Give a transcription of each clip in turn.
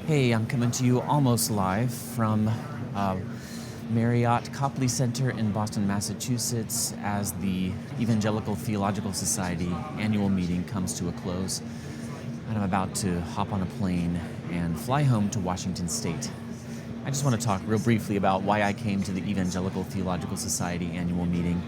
Hey, I'm coming to you almost live from Marriott Copley Center in Boston, Massachusetts, as the Evangelical Theological Society annual meeting comes to a close. And I'm about to hop on a plane and fly home to Washington State. I just want to talk real briefly about why I came to the Evangelical Theological Society annual meeting.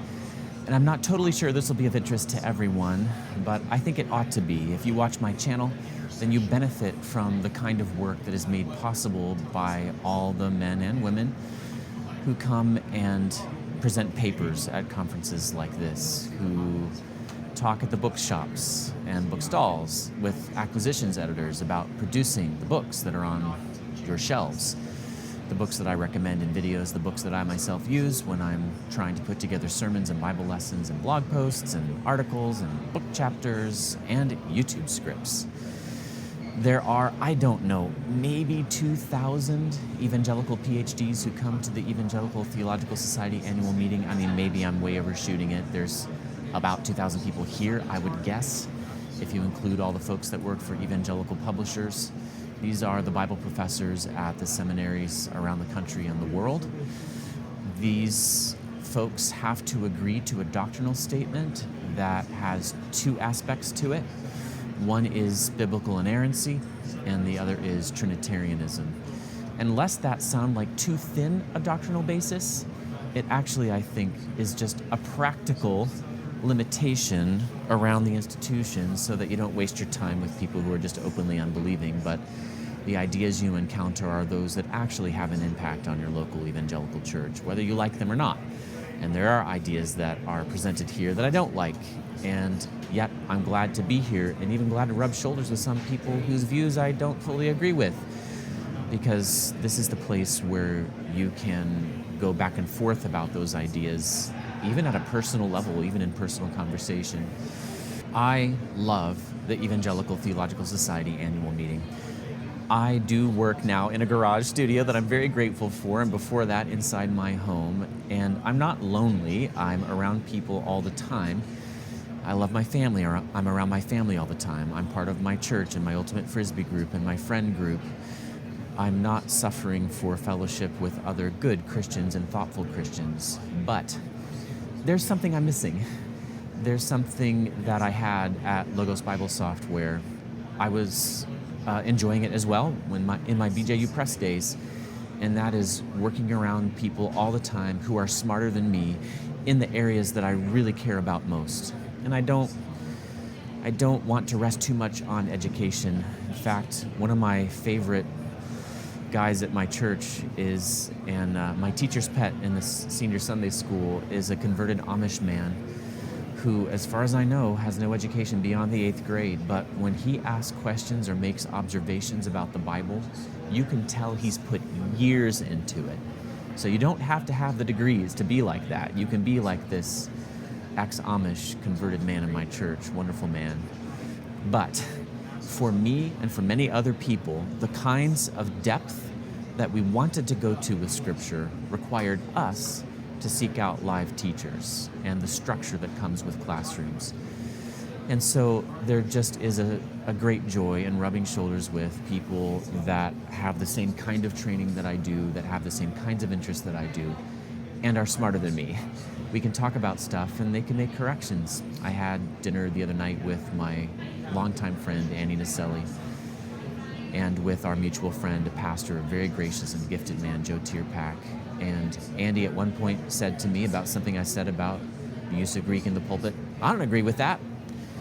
And I'm not totally sure this will be of interest to everyone, but I think it ought to be. If you watch my channel, then you benefit from the kind of work that is made possible by all the men and women who come and present papers at conferences like this, who talk at the bookshops and bookstalls with acquisitions editors about producing the books that are on your shelves, the books that I recommend in videos, the books that I myself use when I'm trying to put together sermons and Bible lessons and blog posts and articles and book chapters and YouTube scripts. There are, I don't know, maybe 2,000 evangelical PhDs who come to the Evangelical Theological Society annual meeting. I mean, maybe I'm way overshooting it. There's about 2,000 people here, I would guess, if you include all the folks that work for evangelical publishers. These are the Bible professors at the seminaries around the country and the world. These folks have to agree to a doctrinal statement that has two aspects to it. One is biblical inerrancy, and the other is Trinitarianism. Unless that sounds like too thin a doctrinal basis, it actually, I think, is just a practical limitation around the institution so that you don't waste your time with people who are just openly unbelieving, but the ideas you encounter are those that actually have an impact on your local evangelical church, whether you like them or not. And there are ideas that are presented here that I don't like, and yet I'm glad to be here and even glad to rub shoulders with some people whose views I don't fully agree with, because this is the place where you can go back and forth about those ideas, even at a personal level, even in personal conversation. I love the Evangelical Theological Society annual meeting. I do work now in a garage studio that I'm very grateful for, and before that inside my home. And I'm not lonely. I'm around people all the time. I love my family. I'm around my family all the time. I'm part of my church and my Ultimate Frisbee group and my friend group. I'm not suffering for fellowship with other good Christians and thoughtful Christians, but there's something I'm missing. There's something that I had at Logos Bible Software. I was enjoying it as well in my BJU Press days, and that is working around people all the time who are smarter than me in the areas that I really care about most. And I don't want to rest too much on education. In fact, one of my favorite guys at my church is, and my teacher's pet in this senior Sunday school is a converted Amish man who, as far as I know, has no education beyond the 8th grade, but when he asks questions or makes observations about the Bible, you can tell he's put years into it. So you don't have to have the degrees to be like that. You can be like this ex-Amish converted man in my church, wonderful man. But for me and for many other people, the kinds of depth that we wanted to go to with Scripture required us to seek out live teachers and the structure that comes with classrooms. And so there just is a great joy in rubbing shoulders with people that have the same kind of training that I do, that have the same kinds of interests that I do, and are smarter than me. We can talk about stuff and they can make corrections. I had dinner the other night with my longtime friend, Annie Naselli, and with our mutual friend, a pastor, a very gracious and gifted man, Joe Tierpak. And Andy at one point said to me about something I said about the use of Greek in the pulpit, I don't agree with that.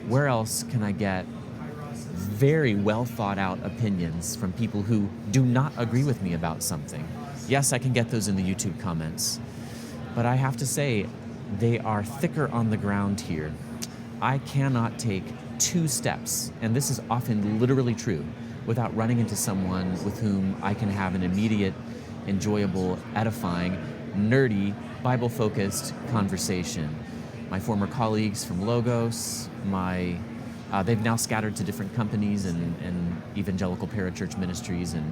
Where else can I get very well thought out opinions from people who do not agree with me about something? Yes, I can get those in the YouTube comments, but I have to say they are thicker on the ground here. I cannot take 2 steps, and this is often literally true, without running into someone with whom I can have an immediate, enjoyable, edifying, nerdy, Bible-focused conversation. My former colleagues from Logos, they've now scattered to different companies and evangelical parachurch ministries, and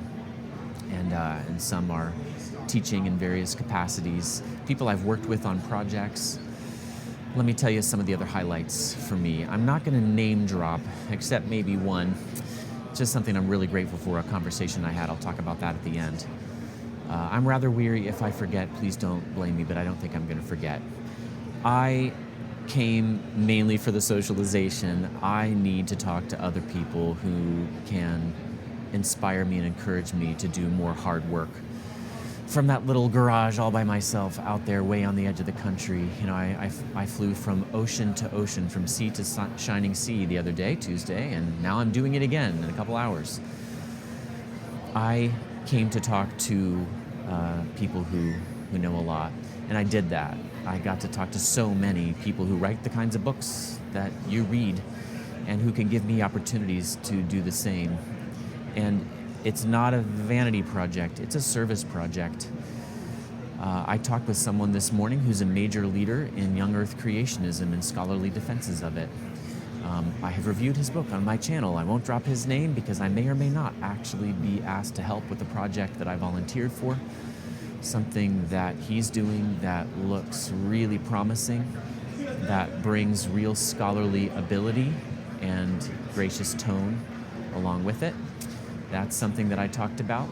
some are teaching in various capacities. People I've worked with on projects. Let me tell you some of the other highlights for me. I'm not going to name drop, except maybe one. just something I'm really grateful for, a conversation I had. I'll talk about that at the end. I'm rather weary. If I forget, please don't blame me, but I don't think I'm going to forget. I came mainly for the socialization. I need to talk to other people who can inspire me and encourage me to do more hard work. From that little garage all by myself out there way on the edge of the country, I flew from ocean to ocean, from sea to shining sea the other day, Tuesday, and now I'm doing it again in a couple hours. I came to talk to people who know a lot, and I did that. I got to talk to so many people who write the kinds of books that you read and who can give me opportunities to do the same. And it's not a vanity project, it's a service project. I talked with someone this morning who's a major leader in young earth creationism and scholarly defenses of it. I have reviewed his book on my channel. I won't drop his name because I may or may not actually be asked to help with the project that I volunteered for. Something that he's doing that looks really promising, that brings real scholarly ability and gracious tone along with it. That's something that I talked about.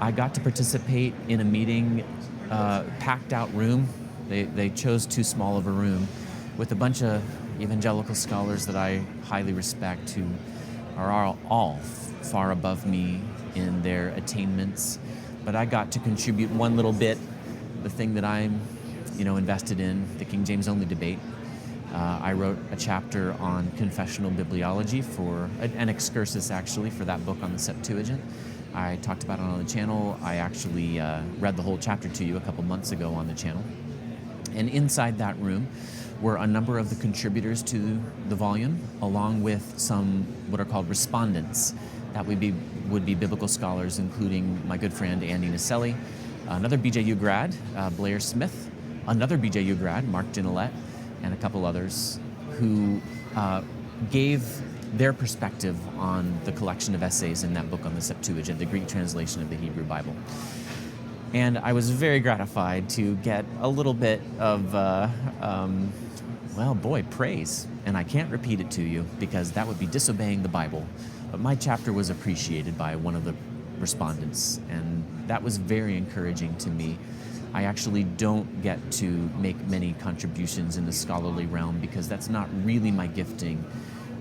I got to participate in a meeting, packed out room. They chose too small of a room, with a bunch of evangelical scholars that I highly respect, who are all far above me in their attainments. But I got to contribute one little bit, the thing that I'm, invested in, the King James only debate. I wrote a chapter on confessional bibliology, for an excursus actually for that book on the Septuagint. I talked about it on the channel. I actually read the whole chapter to you a couple months ago on the channel. And inside that room were a number of the contributors to the volume, along with some what are called respondents. That would be biblical scholars, including my good friend Andy Naselli, another BJU grad, Blair Smith, another BJU grad, Mark Ginolette, and a couple others who gave their perspective on the collection of essays in that book on the Septuagint, the Greek translation of the Hebrew Bible. And I was very gratified to get a little bit of, praise. And I can't repeat it to you because that would be disobeying the Bible. But my chapter was appreciated by one of the respondents, and that was very encouraging to me. I actually don't get to make many contributions in the scholarly realm because that's not really my gifting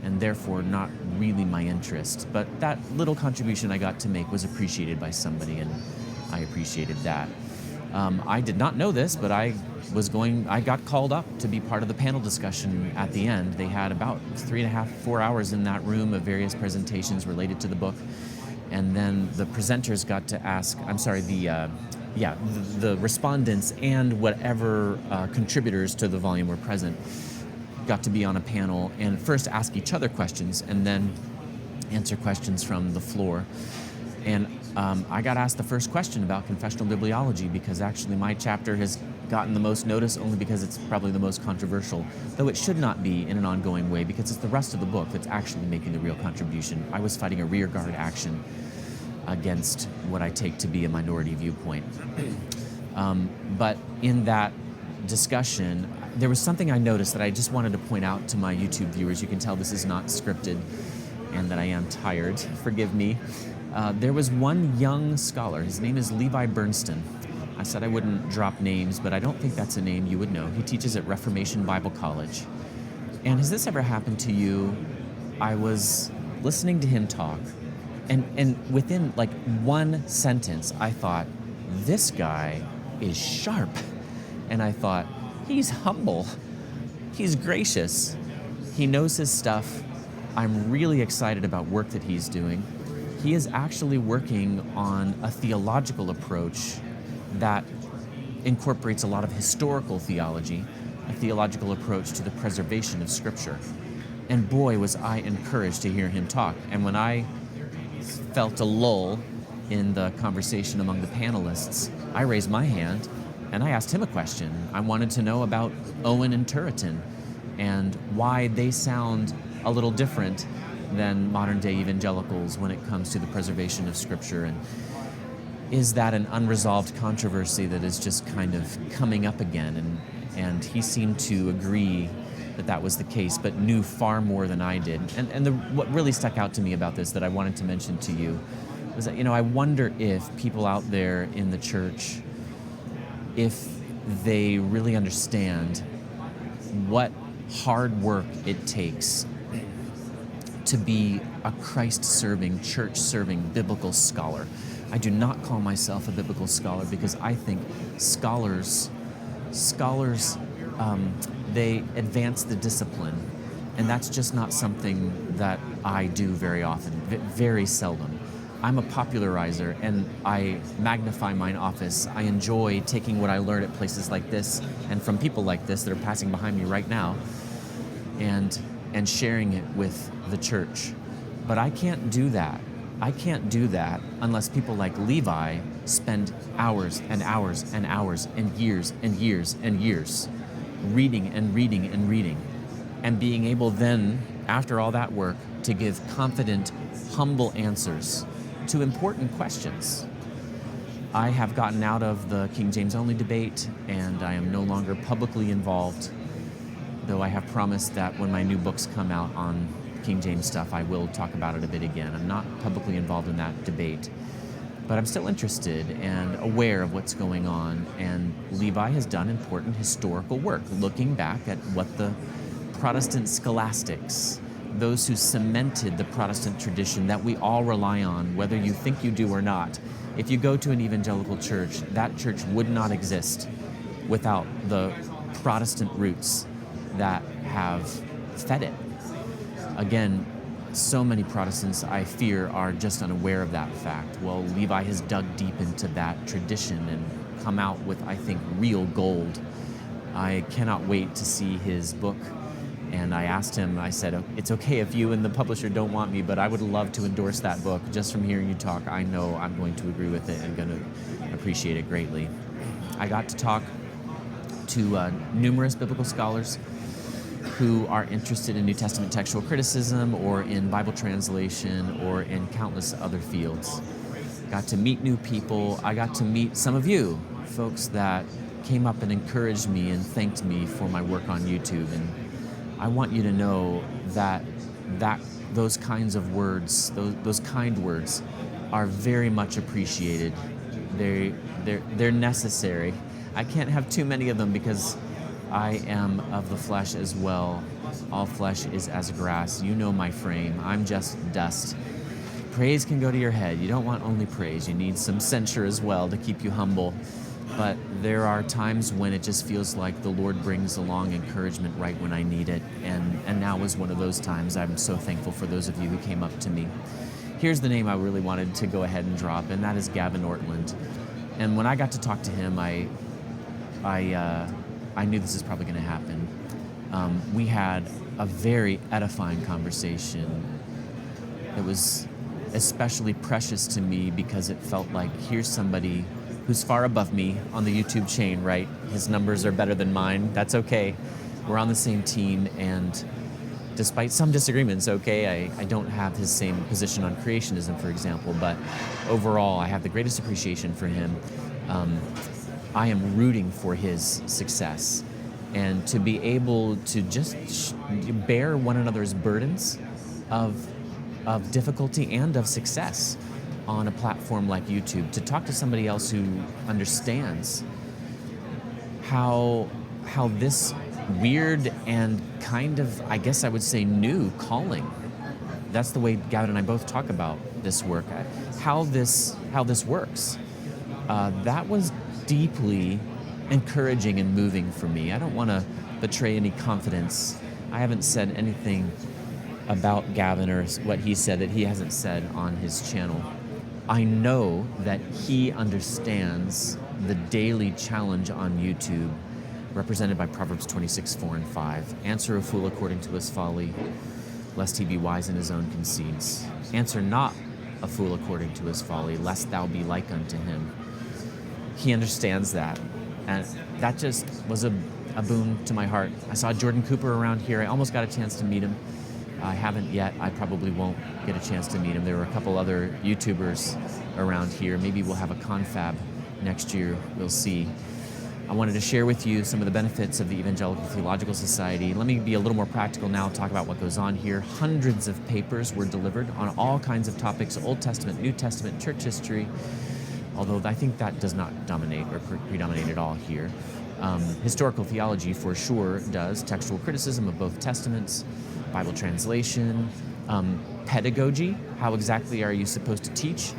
and therefore not really my interest. But that little contribution I got to make was appreciated by somebody, and I appreciated that. I did not know this, but I got called up to be part of the panel discussion at the end. They had about 3.5, 4 hours in that room of various presentations related to the book. And then the presenters got to ask, the respondents and whatever contributors to the volume were present got to be on a panel and first ask each other questions and then answer questions from the floor. And I got asked the first question about confessional bibliology because actually my chapter has gotten the most notice only because it's probably the most controversial, though it should not be in an ongoing way because it's the rest of the book that's actually making the real contribution. I was fighting a rearguard action against what I take to be a minority viewpoint. But in that discussion, there was something I noticed that I just wanted to point out to my YouTube viewers. You can tell this is not scripted and that I am tired. Forgive me. There was one young scholar. His name is Levi Bernstein. I said I wouldn't drop names, but I don't think that's a name you would know. He teaches at Reformation Bible College. And has this ever happened to you? I was listening to him talk, and within like one sentence, I thought, this guy is sharp. And I thought, he's humble. He's gracious. He knows his stuff. I'm really excited about work that he's doing. He is actually working on a theological approach that incorporates a lot of historical theology, a theological approach to the preservation of Scripture. And boy, was I encouraged to hear him talk. And when I felt a lull in the conversation among the panelists, I raised my hand and I asked him a question. I wanted to know about Owen and Turretin and why they sound a little different than modern-day evangelicals when it comes to the preservation of Scripture. And is that an unresolved controversy that is just kind of coming up again? And he seemed to agree that was the case, but knew far more than I did. What really stuck out to me about this that I wanted to mention to you was that, I wonder if people out there in the church, if they really understand what hard work it takes to be a Christ-serving, church-serving biblical scholar. I do not call myself a biblical scholar because I think scholars, they advance the discipline, and that's just not something that I do very often, very seldom. I'm a popularizer, and I magnify mine office. I enjoy taking what I learn at places like this and from people like this that are passing behind me right now, and sharing it with the church. But I can't do that. I can't do that unless people like Levi spend hours and hours and hours and years and years and years reading and reading and reading, and being able then, after all that work, to give confident, humble answers to important questions. I have gotten out of the King James only debate, and I am no longer publicly involved, though I have promised that when my new books come out on King James stuff, I will talk about it a bit again. I'm not publicly involved in that debate, but I'm still interested and aware of what's going on. And Levi has done important historical work, looking back at what the Protestant scholastics, those who cemented the Protestant tradition that we all rely on, whether you think you do or not. If you go to an evangelical church, that church would not exist without the Protestant roots that have fed it. Again, so many Protestants, I fear, are just unaware of that fact. Well, Levi has dug deep into that tradition and come out with, I think, real gold. I cannot wait to see his book. And I asked him, I said, it's okay if you and the publisher don't want me, but I would love to endorse that book. Just from hearing you talk, I know I'm going to agree with it and going to appreciate it greatly. I got to talk to numerous biblical scholars who are interested in New Testament textual criticism or in Bible translation or in countless other fields. Got to meet new people. I got to meet some of you, folks that came up and encouraged me and thanked me for my work on YouTube. And I want you to know that those kinds of words, those kind words, are very much appreciated. They're necessary. I can't have too many of them because I am of the flesh as well. All flesh is as grass. You know my frame. I'm just dust. Praise can go to your head. You don't want only praise. You need some censure as well to keep you humble. But there are times when it just feels like the Lord brings along encouragement right when I need it. And now is one of those times. I'm so thankful for those of you who came up to me. Here's the name I really wanted to go ahead and drop, and that is Gavin Ortland. And when I got to talk to him, I knew this is probably going to happen. We had a very edifying conversation. It was especially precious to me because it felt like here's somebody who's far above me on the YouTube chain, right? His numbers are better than mine. That's okay. We're on the same team, and despite some disagreements, okay, I don't have his same position on creationism, for example, but overall, I have the greatest appreciation for him. I am rooting for his success, and to be able to just bear one another's burdens of difficulty and of success on a platform like YouTube, to talk to somebody else who understands how this weird and kind of, I guess I would say, new calling. That's the way Gavin and I both talk about this work, how this works. That was deeply encouraging and moving for me. I don't want to betray any confidence. I haven't said anything about Gavin or what he said that he hasn't said on his channel. I know that he understands the daily challenge on YouTube represented by Proverbs 26:4-5. Answer a fool according to his folly, lest he be wise in his own conceits. Answer not a fool according to his folly, lest thou be like unto him. He understands that, and that just was a boon to my heart. I saw Jordan Cooper around here. I almost got a chance to meet him. I haven't yet. I probably won't get a chance to meet him. There were a couple other YouTubers around here. Maybe we'll have a confab next year. We'll see. I wanted to share with you some of the benefits of the Evangelical Theological Society. Let me be a little more practical now, talk about what goes on here. Hundreds of papers were delivered on all kinds of topics, Old Testament, New Testament, church history, although I think that does not dominate or predominate at all here. Historical theology for sure does, textual criticism of both testaments, Bible translation, pedagogy, how exactly are you supposed to teach?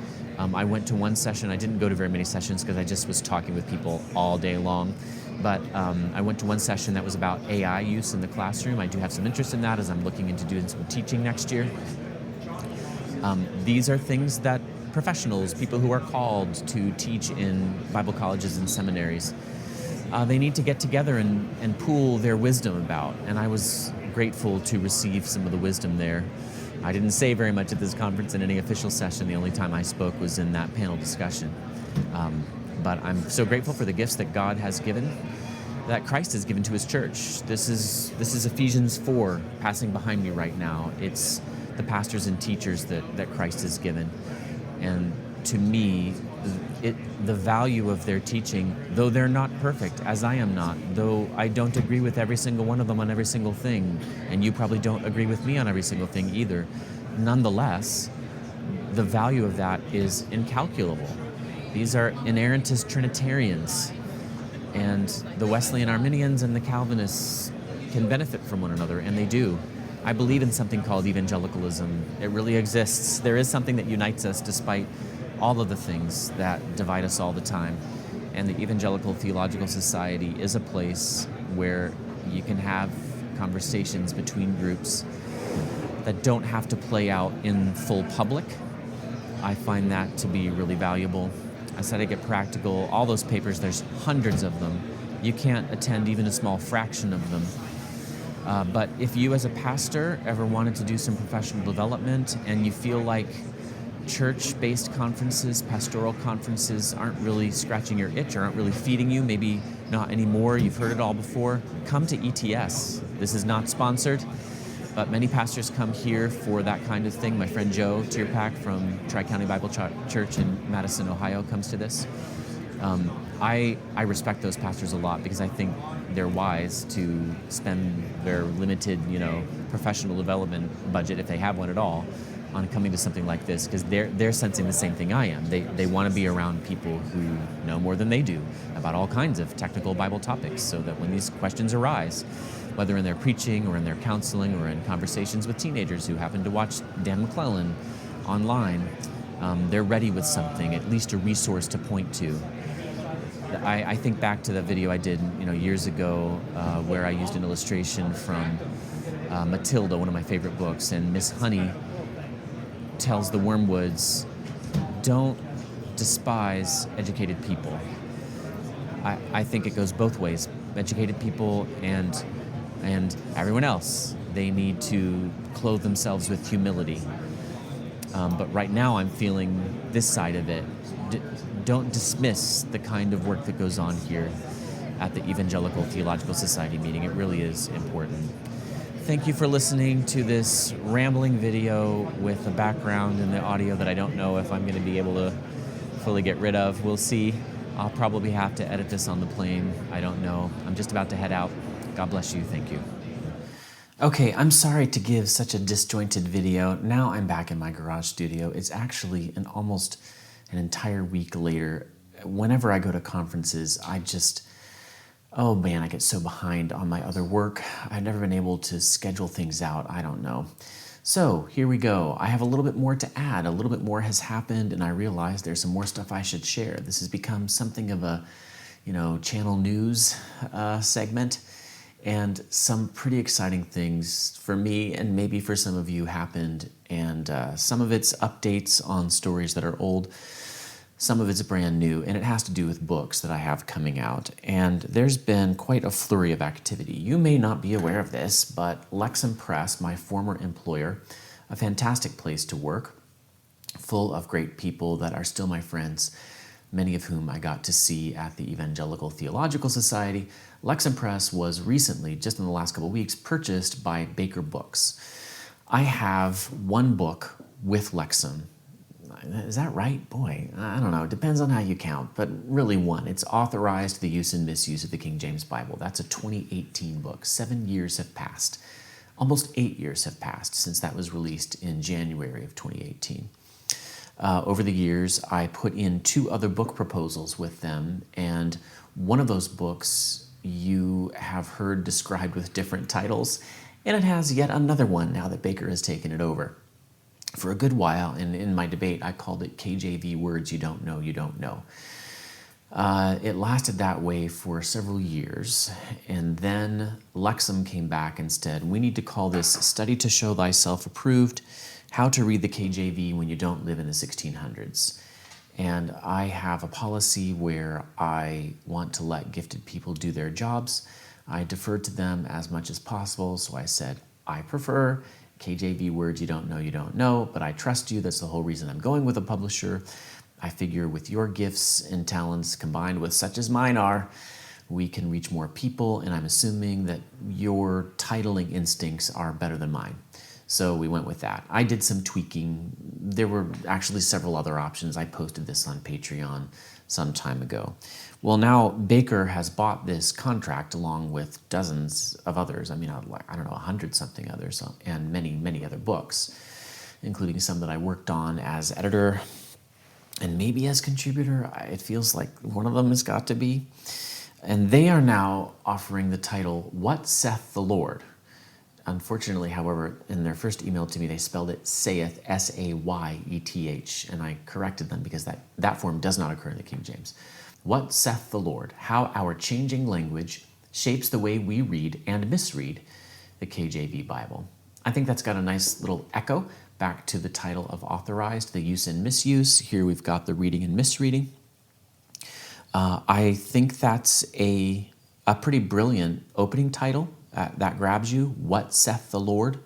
I went to one session. I didn't go to very many sessions because I just was talking with people all day long. But I went to one session that was about AI use in the classroom. I do have some interest in that as I'm looking into doing some teaching next year. These are things that professionals, people who are called to teach in Bible colleges and seminaries, they need to get together and pool their wisdom about. And I was grateful to receive some of the wisdom there. I didn't say very much at this conference in any official session. The only time I spoke was in that panel discussion. But I'm so grateful for the gifts that God has given, that Christ has given to his church. This is Ephesians 4 passing behind me right now. It's the pastors and teachers that Christ has given. And to me, the value of their teaching, though they're not perfect, as I am not, though I don't agree with every single one of them on every single thing, and you probably don't agree with me on every single thing either, nonetheless, the value of that is incalculable. These are inerrantist Trinitarians, and the Wesleyan Arminians and the Calvinists can benefit from one another, and they do. I believe in something called evangelicalism. It really exists. There is something that unites us despite all of the things that divide us all the time. And the Evangelical Theological Society is a place where you can have conversations between groups that don't have to play out in full public. I find that to be really valuable. I said I get practical. All those papers, there's hundreds of them. You can't attend even a small fraction of them. But if you as a pastor ever wanted to do some professional development and you feel like church-based conferences, pastoral conferences aren't really scratching your itch or aren't really feeding you, maybe not anymore, you've heard it all before, come to ETS. This is not sponsored, but many pastors come here for that kind of thing. My friend Joe Tierpak from Tri-County Bible Church in Madison, Ohio comes to this. I respect those pastors a lot because I think they're wise to spend their limited, professional development budget, if they have one at all, on coming to something like this, because they're sensing the same thing I am. They want to be around people who know more than they do about all kinds of technical Bible topics, so that when these questions arise, whether in their preaching or in their counseling or in conversations with teenagers who happen to watch Dan McClellan online, they're ready with something, at least a resource to point to. I think back to the video I did, years ago, where I used an illustration from Matilda, one of my favorite books, and Miss Honey tells the Wormwoods, don't despise educated people. I think it goes both ways. Educated people and everyone else, they need to clothe themselves with humility. But right now I'm feeling this side of it. Don't dismiss the kind of work that goes on here at the Evangelical Theological Society meeting. It really is important. Thank you for listening to this rambling video with a background in the audio that I don't know if I'm going to be able to fully get rid of. We'll see. I'll probably have to edit this on the plane. I don't know. I'm just about to head out. God bless you. Thank you. Okay, I'm sorry to give such a disjointed video. Now I'm back in my garage studio. It's actually almost an entire week later. Whenever I go to conferences, I get so behind on my other work. I've never been able to schedule things out. I don't know. So here we go. I have a little bit more to add. A little bit more has happened, and I realized there's some more stuff I should share. This has become something of a, channel news segment, and some pretty exciting things for me and maybe for some of you happened. And some of it's updates on stories that are old. Some of it's brand new, and it has to do with books that I have coming out. And there's been quite a flurry of activity. You may not be aware of this, but Lexham Press, my former employer, a fantastic place to work, full of great people that are still my friends, many of whom I got to see at the Evangelical Theological Society. Lexham Press was recently, just in the last couple of weeks, purchased by Baker Books. I have one book with Lexham. Is that right? Boy, I don't know. It depends on how you count, but really one. It's authorized the use and misuse of the King James Bible. That's a 2018 book. 7 years have passed. Almost 8 years have passed since that was released in January of 2018. Over the years, I put in 2 other book proposals with them, and one of those books you have heard described with different titles, and it has yet another one now that Baker has taken it over. For a good while, and in my debate, I called it KJV Words You Don't Know, You Don't Know. It lasted that way for several years, and then Lexham came back and said, we need to call this Study to Show Thyself Approved, How to Read the KJV When You Don't Live in the 1600s. And I have a policy where I want to let gifted people do their jobs. I defer to them as much as possible, so I said, I prefer KJV Words You Don't Know, but I trust you. That's the whole reason I'm going with a publisher. I figure with your gifts and talents combined with such as mine are, we can reach more people, and I'm assuming that your titling instincts are better than mine. So we went with that. I did some tweaking. There were actually several other options. I posted this on Patreon some time ago. Well, now Baker has bought this contract along with dozens of others. I mean, I don't know, 100-something others, and many, many other books, including some that I worked on as editor and maybe as contributor. It feels like one of them has got to be. And they are now offering the title, What Saith the Lord? Unfortunately, however, in their first email to me, they spelled it Saith, S-A-Y-E-T-H, and I corrected them because that form does not occur in the King James. What saith the Lord? How our changing language shapes the way we read and misread the KJV Bible. I think that's got a nice little echo back to the title of Authorized, the use and misuse. Here we've got the reading and misreading. I think that's a pretty brilliant opening title that grabs you. What saith the Lord?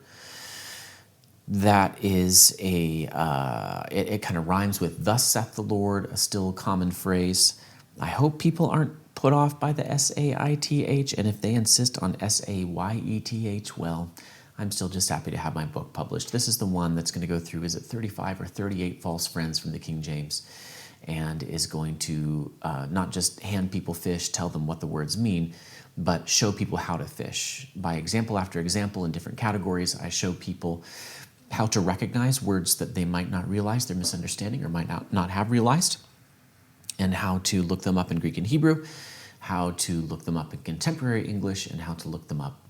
That is it kind of rhymes with thus saith the Lord, a still common phrase. I hope people aren't put off by the S-A-I-T-H, and if they insist on S-A-Y-E-T-H, well, I'm still just happy to have my book published. This is the one that's going to go through, is it 35 or 38 false friends from the King James, and is going to not just hand people fish, tell them what the words mean, but show people how to fish. By example after example in different categories, I show people how to recognize words that they might not realize they're misunderstanding or might not have realized, and how to look them up in Greek and Hebrew, how to look them up in contemporary English, and how to look them up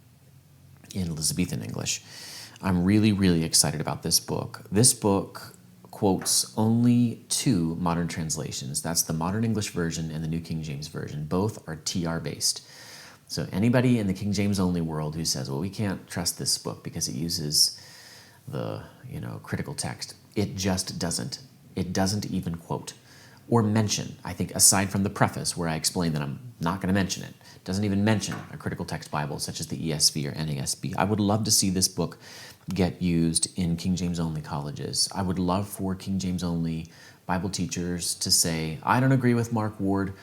in Elizabethan English. I'm really, really excited about this book. This book quotes only 2 modern translations. That's the Modern English Version and the New King James Version. Both are TR based. So anybody in the King James only world who says, well, we can't trust this book because it uses the critical text, it just doesn't. It doesn't even quote or mention, I think, aside from the preface where I explain that I'm not going to mention it, doesn't even mention a critical text Bible such as the ESV or NASB. I would love to see this book get used in King James only colleges. I would love for King James only Bible teachers to say, I don't agree with Mark Ward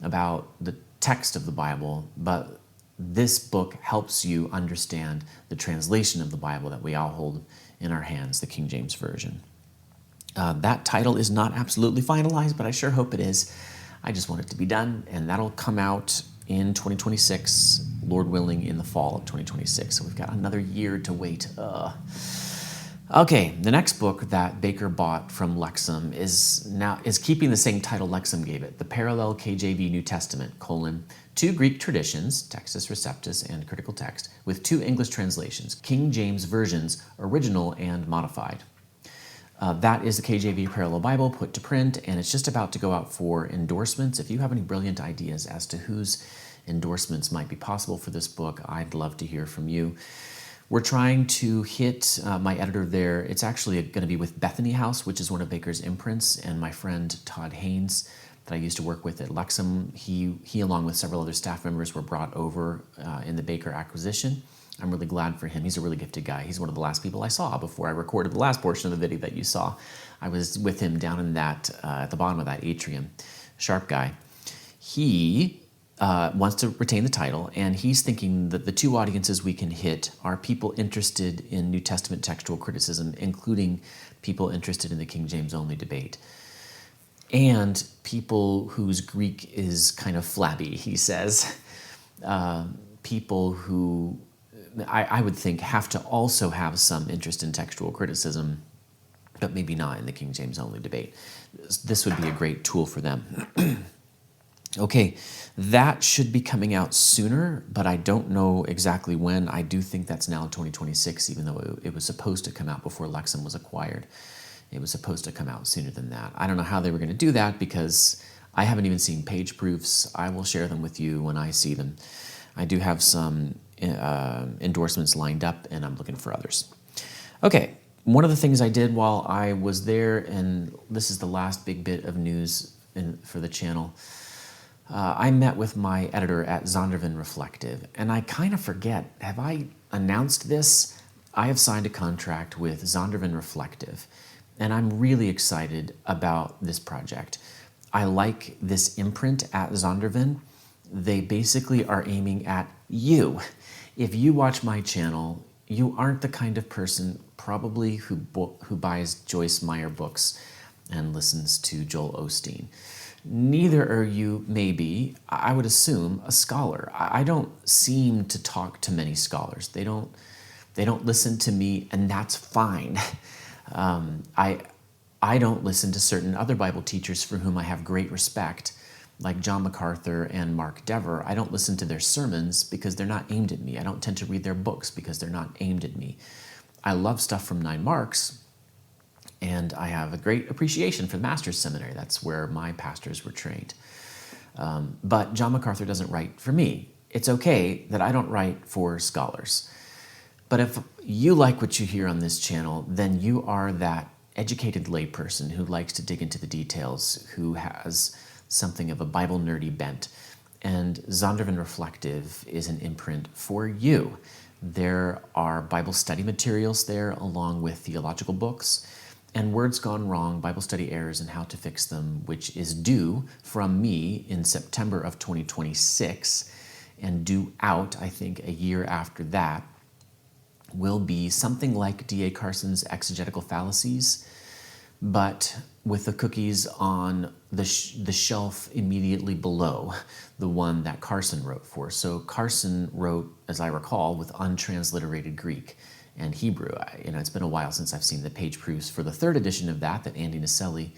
about the text of the Bible, but this book helps you understand the translation of the Bible that we all hold in our hands, the King James Version. That title is not absolutely finalized, but I sure hope it is. I just want it to be done, and that'll come out in 2026, Lord willing, in the fall of 2026. So we've got another year to wait. Okay, the next book that Baker bought from Lexham is keeping the same title Lexham gave it, The Parallel KJV New Testament, 2 Greek traditions, Textus Receptus and Critical Text, with 2 English translations, King James versions, original and modified. That is the KJV Parallel Bible put to print, and it's just about to go out for endorsements. If you have any brilliant ideas as to whose endorsements might be possible for this book, I'd love to hear from you. We're trying to hit my editor there. It's actually going to be with Bethany House, which is one of Baker's imprints, and my friend Todd Haynes that I used to work with at Lexham. He along with several other staff members, were brought over in the Baker acquisition. I'm really glad for him. He's a really gifted guy. He's one of the last people I saw before I recorded the last portion of the video that you saw. I was with him down in that, at the bottom of that atrium. Sharp guy. He wants to retain the title, and he's thinking that the two audiences we can hit are people interested in New Testament textual criticism, including people interested in the King James only debate, and people whose Greek is kind of flabby, he says. People who I would think have to also have some interest in textual criticism, but maybe not in the King James only debate. This would be a great tool for them. Okay, that should be coming out sooner, but I don't know exactly when. I do think that's now 2026, even though it was supposed to come out before Lexham was acquired. It was supposed to come out sooner than that. I don't know how they were going to do that because I haven't even seen page proofs. I will share them with you when I see them. I do have some endorsements lined up, and I'm looking for others. Okay, one of the things I did while I was there, and this is the last big bit of news for the channel, I met with my editor at Zondervan Reflective, and I kind of forget, have I announced this? I have signed a contract with Zondervan Reflective, and I'm really excited about this project. I like this imprint at Zondervan. They basically are aiming at you. If you watch my channel, you aren't the kind of person probably who buys Joyce Meyer books and listens to Joel Osteen. Neither are you, maybe, I would assume, a scholar. I don't seem to talk to many scholars. They don't listen to me, and that's fine. I don't listen to certain other Bible teachers for whom I have great respect, like John MacArthur and Mark Dever. I don't listen to their sermons because they're not aimed at me. I don't tend to read their books because they're not aimed at me. I love stuff from 9 Marks, and I have a great appreciation for the Master's Seminary. That's where my pastors were trained. But John MacArthur doesn't write for me. It's okay that I don't write for scholars. But if you like what you hear on this channel, then you are that educated layperson who likes to dig into the details, who has something of a Bible nerdy bent. And Zondervan Reflective is an imprint for you. There are Bible study materials there, along with theological books, and Words Gone Wrong, Bible Study Errors and How to Fix Them, which is due from me in September of 2026, and due out, I think, a year after that, will be something like D.A. Carson's Exegetical Fallacies, but with the cookies on the shelf immediately below the one that Carson wrote for. So Carson wrote, as I recall, with untransliterated Greek and Hebrew. It's been a while since I've seen the page proofs for the 3rd edition of that Andy Naselli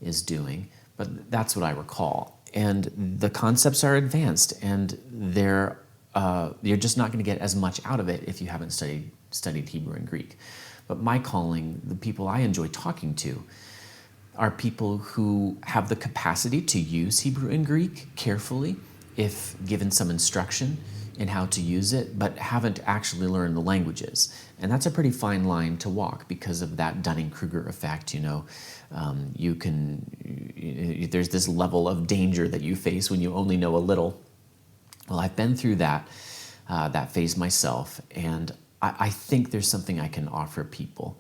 is doing, but that's what I recall. And the concepts are advanced, and you're just not going to get as much out of it if you haven't studied Hebrew and Greek. But my calling, the people I enjoy talking to, are people who have the capacity to use Hebrew and Greek carefully if given some instruction in how to use it, but haven't actually learned the languages. And that's a pretty fine line to walk because of that Dunning-Kruger effect. There's this level of danger that you face when you only know a little. Well, I've been through that phase myself, and I think there's something I can offer people.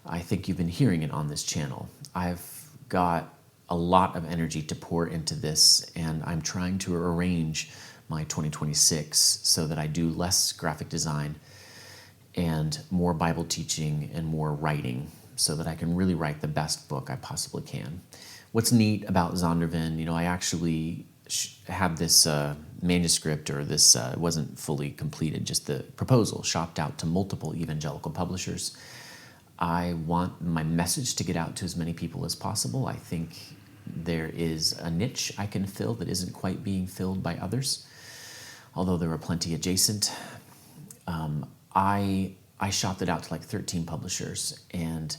I think you've been hearing it on this channel. I've got a lot of energy to pour into this, and I'm trying to arrange my 2026 so that I do less graphic design and more Bible teaching and more writing so that I can really write the best book I possibly can. What's neat about Zondervan, I actually have this manuscript, or this wasn't fully completed, just the proposal shopped out to multiple evangelical publishers. I want my message to get out to as many people as possible. I think there is a niche I can fill that isn't quite being filled by others, although there are plenty adjacent. I shopped it out to like 13 publishers, and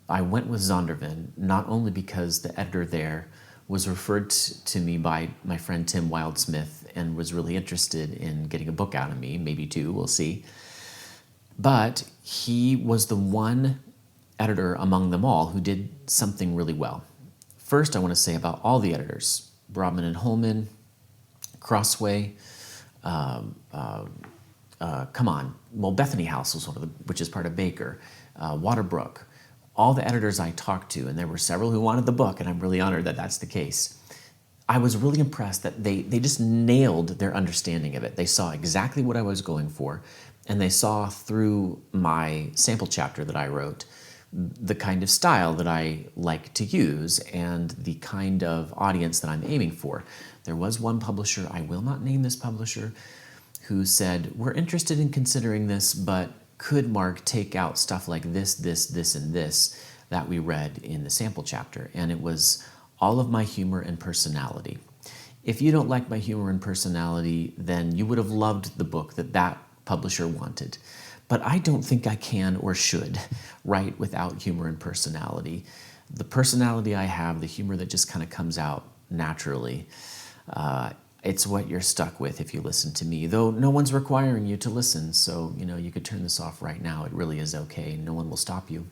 I went with Zondervan not only because the editor there was referred to me by my friend Tim Wildsmith and was really interested in getting a book out of me, maybe 2, we'll see. But he was the one editor among them all who did something really well. First, I want to say about all the editors, Brodman and Holman, Crossway, Bethany House was which is part of Baker, Waterbrook, all the editors I talked to, and there were several who wanted the book, and I'm really honored that that's the case. I was really impressed that they just nailed their understanding of it. They saw exactly what I was going for, and they saw through my sample chapter that I wrote the kind of style that I like to use and the kind of audience that I'm aiming for. There was one publisher, I will not name this publisher, who said, we're interested in considering this, but could Mark take out stuff like this, and this that we read in the sample chapter? And it was all of my humor and personality. If you don't like my humor and personality, then you would have loved the book that publisher wanted. But I don't think I can or should write without humor and personality. The personality I have, the humor that just kind of comes out naturally, it's what you're stuck with if you listen to me, though no one's requiring you to listen, so you could turn this off right now. It really is okay. No one will stop you.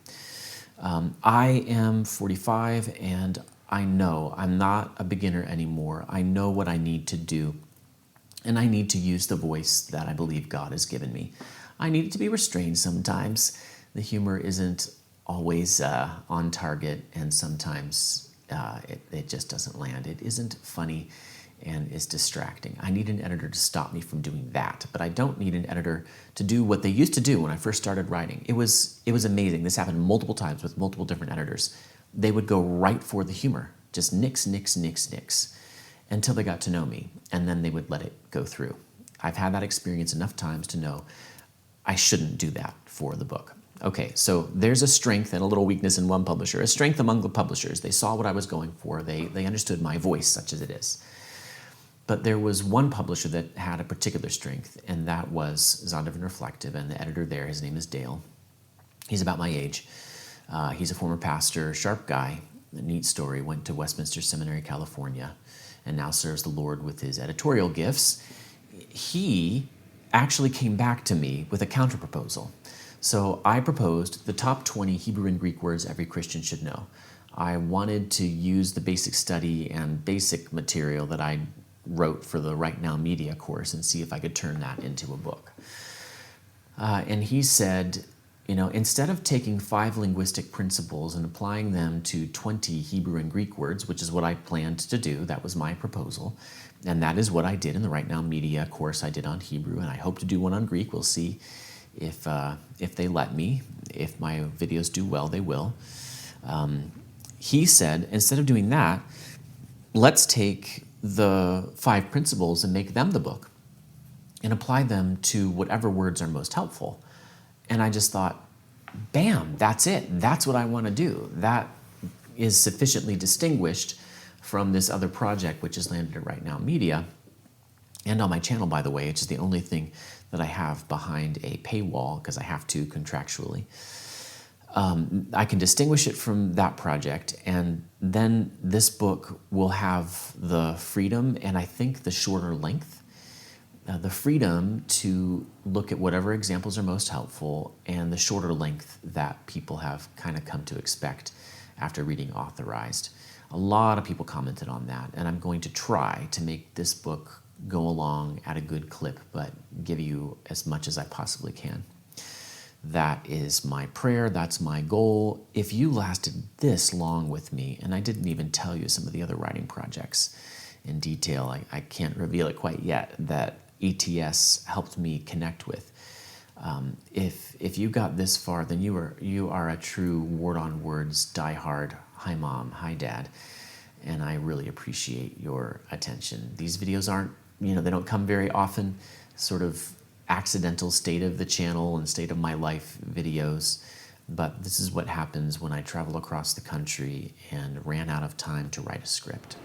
I am 45, and I know I'm not a beginner anymore. I know what I need to do, and I need to use the voice that I believe God has given me. I need it to be restrained sometimes. The humor isn't always on target, and sometimes it just doesn't land. It isn't funny and is distracting. I need an editor to stop me from doing that, but I don't need an editor to do what they used to do when I first started writing. It was amazing. This happened multiple times with multiple different editors. They would go right for the humor, just nix, until they got to know me, and then they would let it go through. I've had that experience enough times to know I shouldn't do that for the book. Okay, so there's a strength and a little weakness in one publisher, a strength among the publishers. They saw what I was going for. They understood my voice, such as it is. But there was one publisher that had a particular strength, and that was Zondervan Reflective, and the editor there, his name is Dale. He's about my age. He's a former pastor, sharp guy, a neat story, went to Westminster Seminary, California, and now serves the Lord with his editorial gifts. He actually came back to me with a counterproposal. So I proposed the top 20 Hebrew and Greek words every Christian should know. I wanted to use the basic study and basic material that I wrote for the Right Now Media course and see if I could turn that into a book. And he said, instead of taking 5 linguistic principles and applying them to 20 Hebrew and Greek words, which is what I planned to do, that was my proposal, and that is what I did in the Right Now Media course I did on Hebrew, and I hope to do one on Greek. We'll see if they let me. If my videos do well, they will. He said, instead of doing that, let's take the 5 principles and make them the book and apply them to whatever words are most helpful. And I just thought, bam, that's it. That's what I want to do. That is sufficiently distinguished from this other project, which is landed at Right Now Media, and on my channel, by the way, which is the only thing that I have behind a paywall, because I have to contractually. I can distinguish it from that project, and then this book will have the freedom and I think the shorter length, the freedom to look at whatever examples are most helpful, and the shorter length that people have kind of come to expect after reading Authorized. A lot of people commented on that, and I'm going to try to make this book go along at a good clip, but give you as much as I possibly can. That is my prayer. That's my goal. If you lasted this long with me, and I didn't even tell you some of the other writing projects in detail, I can't reveal it quite yet, that ETS helped me connect with. If you got this far, then you are a true Word on Words diehard. Hi Mom, hi Dad, and I really appreciate your attention. These videos aren't, they don't come very often, sort of accidental state of the channel and state of my life videos, but this is what happens when I travel across the country and ran out of time to write a script.